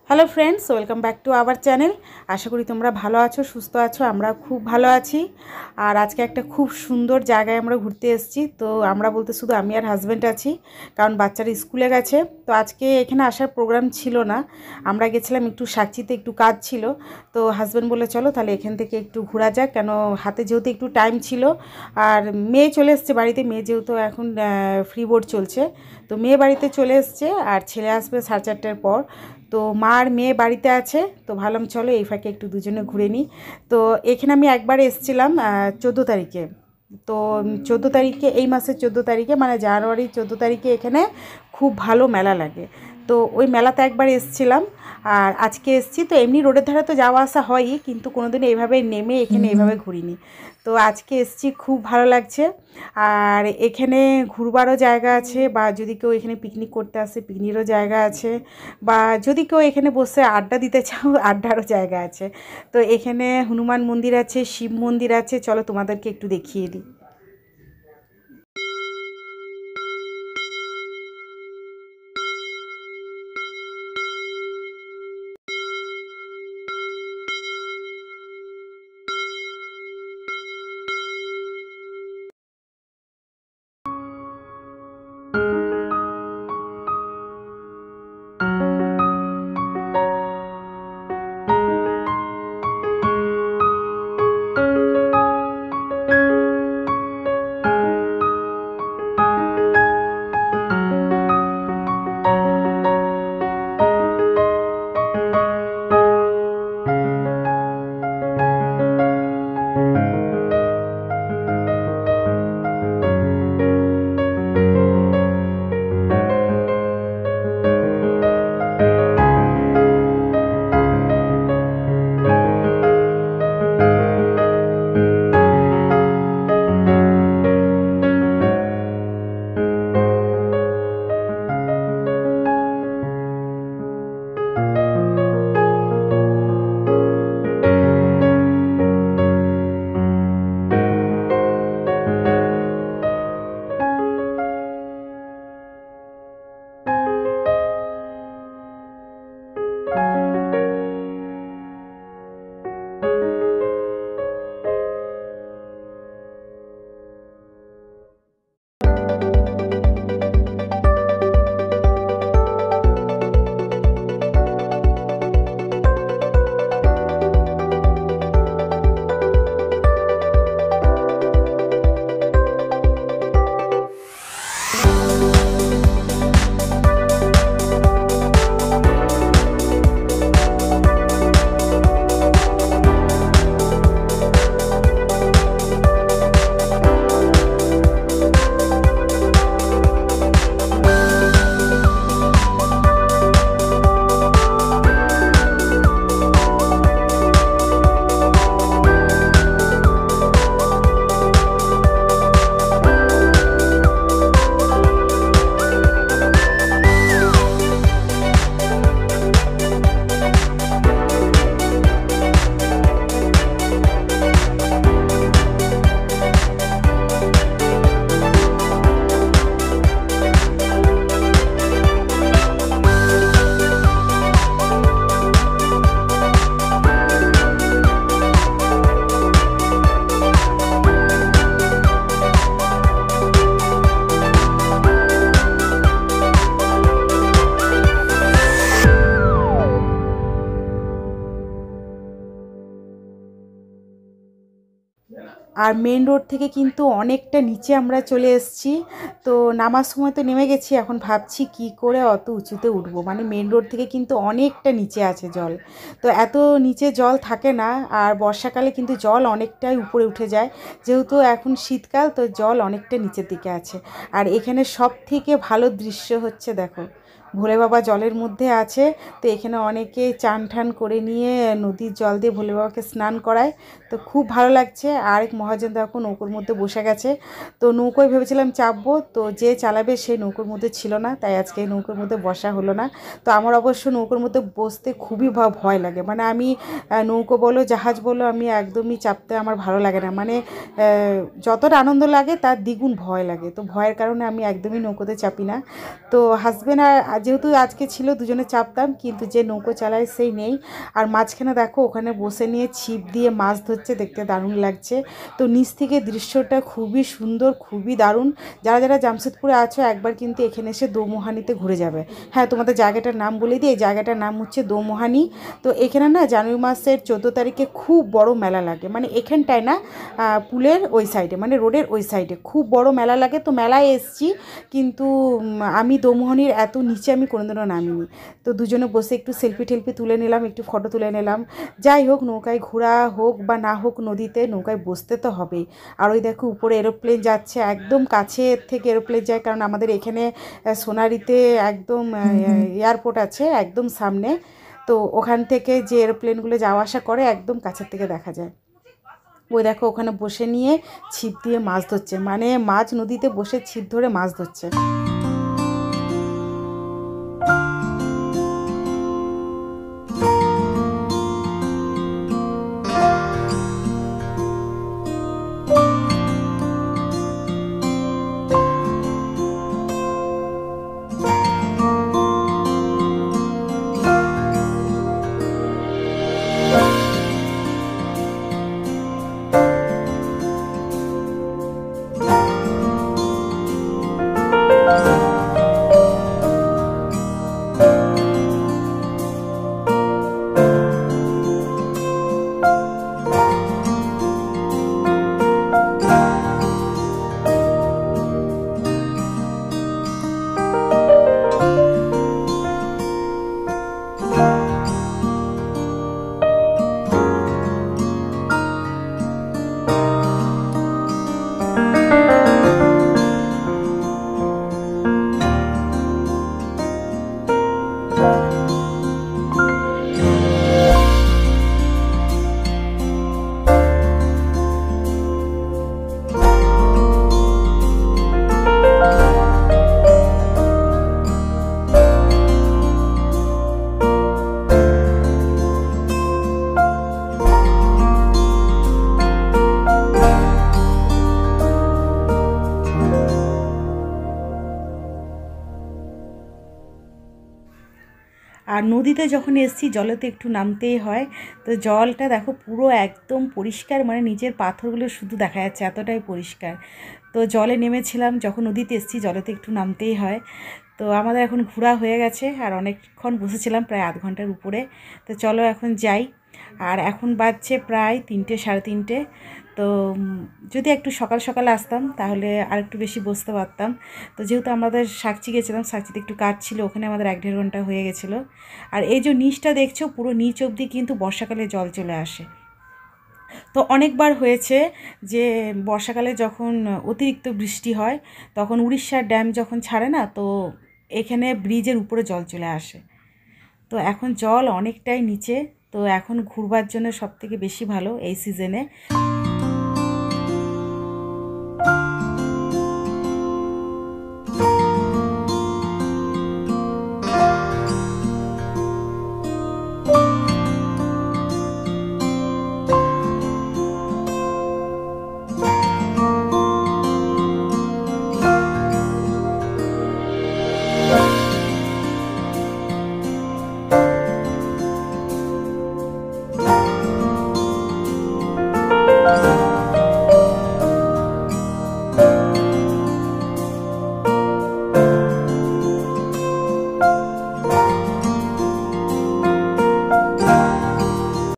Hello friends, welcome back to our channel. আশা করি তোমরা ভালো আছো, সুস্থ আছো। আমরা খুব ভালো আছি। আর আজকে একটা খুব সুন্দর জায়গায় আমরা ঘুরতে এসেছি। তো আমরা বলতে শুধু আমি আর হাজব্যান্ড আছি, কারণ বাচ্চারা স্কুলে গেছে। তো আজকে এখানে আসার প্রোগ্রাম ছিল না। আমরা গেছিলাম একটু সাকচিতে, একটু কাজ ছিল। তো হাজব্যান্ড বলে চলো তাহলে এখান থেকে একটু ঘোরা যাক, কেন হাতে যেহেতু একটু টাইম ছিল। আর মেয়ে চলে এসছে বাড়িতে, মেয়ে যেহেতু এখন ফ্রি বোর্ড চলছে। তো মেয়ে বাড়িতে চলে এসছে আর ছেলে আসবে 4:30টার পর। তো মা আর মেয়ে বাড়িতে আছে। তো ভাবলাম চলো এই ফাঁকে একটু দুজনে ঘুরে নিই। তো এখানে আমি একবার এসেছিলাম 14 তারিখে। তো 14 তারিখে, এই মাসের 14 তারিখে, মানে জানুয়ারির 14 তারিখে এখানে খুব ভালো মেলা লাগে। তো ওই মেলাতে একবার এসেছিলাম। আর আজকে এসেছি। তো এমনি রোডের ধারে তো যাওয়া আসা হয়ই, কিন্তু কোনোদিন এইভাবে নেমে এখানে এইভাবে ঘুরিনি। তো আজকে এসেছি, খুব ভালো লাগছে। আর এখানে ঘুরবারও জায়গা আছে, বা যদি কেউ এখানে পিকনিক করতে আসে পিকনিকেরও জায়গা আছে, বা যদি কেউ এখানে বসে আড্ডা দিতে চাও আড্ডারও জায়গা আছে। তো এখানে হনুমান মন্দির আছে, শিব মন্দির আছে। চলো তোমাদেরকে একটু দেখিয়ে দিই। আর মেন রোড থেকে কিন্তু অনেকটা নিচে আমরা চলে এসেছি। তো নামার সময় তো নেমে গেছি, এখন ভাবছি কি করে অত উঁচুতে উঠবো। মানে মেন রোড থেকে কিন্তু অনেকটা নিচে আছে জল। তো এত নিচে জল থাকে না, আর বর্ষাকালে কিন্তু জল অনেকটাই উপরে উঠে যায়। যেহেতু এখন শীতকাল, তো জল অনেকটা নিচের দিকে আছে। আর এখানে সব থেকে ভালো দৃশ্য হচ্ছে, দেখো ভোলে বাবা জলের মধ্যে আছে। তো এখানে অনেকে চান ঠান করে নিয়ে নদীর জল দিয়ে ভোলে বাবাকে স্নান করায়। তো খুব ভালো লাগছে। আর এক মহাজন দেখো নৌকোর মধ্যে বসে গেছে। তো নৌকোয় ভেবেছিলাম চাপবো, তো যে চালাবে সে নৌকোর মধ্যে ছিল না, তাই আজকে নৌকোর মধ্যে বসা হলো না। তো আমার অবশ্য নৌকোর মধ্যে বসতে খুবই ভয় লাগে। মানে আমি নৌকো বলো জাহাজ বলো, আমি একদমই চাপতে আমার ভালো লাগে না। মানে যতটা আনন্দ লাগে তার দ্বিগুণ ভয় লাগে। তো ভয়ের কারণে আমি একদমই নৌকোতে চাপি না। তো হাজব্যান্ড আর আর যেহেতু আজকে ছিল দুজনে চাপতাম, কিন্তু যে নৌকো চালায় সেই নেই। আর মাঝখানে দেখো ওখানে বসে নিয়ে ছিপ দিয়ে মাছ ধরছে, দেখতে দারুণ লাগছে। তো নিচ থেকে দৃশ্যটা খুবই সুন্দর, খুবই দারুণ। যারা যারা জামশেদপুরে আছো একবার কিন্তু এখানে এসে দোমোহানিতে ঘুরে যাবে। হ্যাঁ, তোমাদের জায়গাটার নাম বলে দিই, এই জায়গাটার নাম হচ্ছে দোমোহানি। তো এখানে না জানুয়ারি মাসের 14 তারিখে খুব বড় মেলা লাগে, মানে এখানটায় না, পুলের ওই সাইডে, মানে রোডের ওই সাইডে খুব বড় মেলা লাগে। তো মেলায় এসছি, কিন্তু আমি দোমোহানির এত নিচে আমি কোনোদিনও নামিনি। তো দুজনে বসে একটু সেলফি টেলফি তুলে নিলাম, একটু ফটো তুলে নিলাম। যাই হোক, নৌকায় ঘোরা হোক বা না হোক, নদীতে নৌকায় বসতে তো হবেই। আর ওই দেখো উপরে এরোপ্লেন যাচ্ছে, একদম কাছে থেকে এরোপ্লেন যায়, কারণ আমাদের এখানে সোনারিতে একদম এয়ারপোর্ট আছে একদম সামনে। তো ওখান থেকে যে এরোপ্লেনগুলো যাওয়া আসা করে একদম কাছের থেকে দেখা যায়। ওই দেখো ওখানে বসে নিয়ে ছিপ দিয়ে মাছ ধরছে, মানে মাছ নদীতে বসে ছিপ ধরে মাছ ধরছে। আর নদীতে যখন এসছি জলেতে একটু নামতেই হয়। তো জলটা দেখো পুরো একদম পরিষ্কার, মানে নিচের পাথরগুলো শুধু দেখা যাচ্ছে, এতটাই পরিষ্কার। তো জলে নেমেছিলাম, যখন নদীতে এসছি জলেতে একটু নামতেই হয়। তো আমাদের এখন ঘোরা হয়ে গেছে, আর অনেকক্ষণ বসেছিলাম, প্রায় আধ ঘন্টার উপরে। তো চলো এখন যাই। আর এখন বাজছে প্রায় 3টে সাড়ে 3টে। তো যদি একটু সকাল সকাল আসতাম তাহলে আর একটু বেশি বসতে পারতাম। তো যেহেতু আমাদের সাকচি গেছিলাম, সাকচিতে একটু কাজ ছিল, ওখানে আমাদের 1-1.5 ঘন্টা হয়ে গেছিলো। আর এই যে নিচটা দেখছো, পুরো নিচ অবধি কিন্তু বর্ষাকালে জল চলে আসে। তো অনেকবার হয়েছে যে বর্ষাকালে যখন অতিরিক্ত বৃষ্টি হয়, তখন উড়িষ্যার ড্যাম যখন ছাড়ে না, তো এখানে ব্রিজের উপরে জল চলে আসে। তো এখন জল অনেকটাই নিচে, তো এখন ঘুরবার জন্য সবথেকে বেশি ভালো এই সিজনে।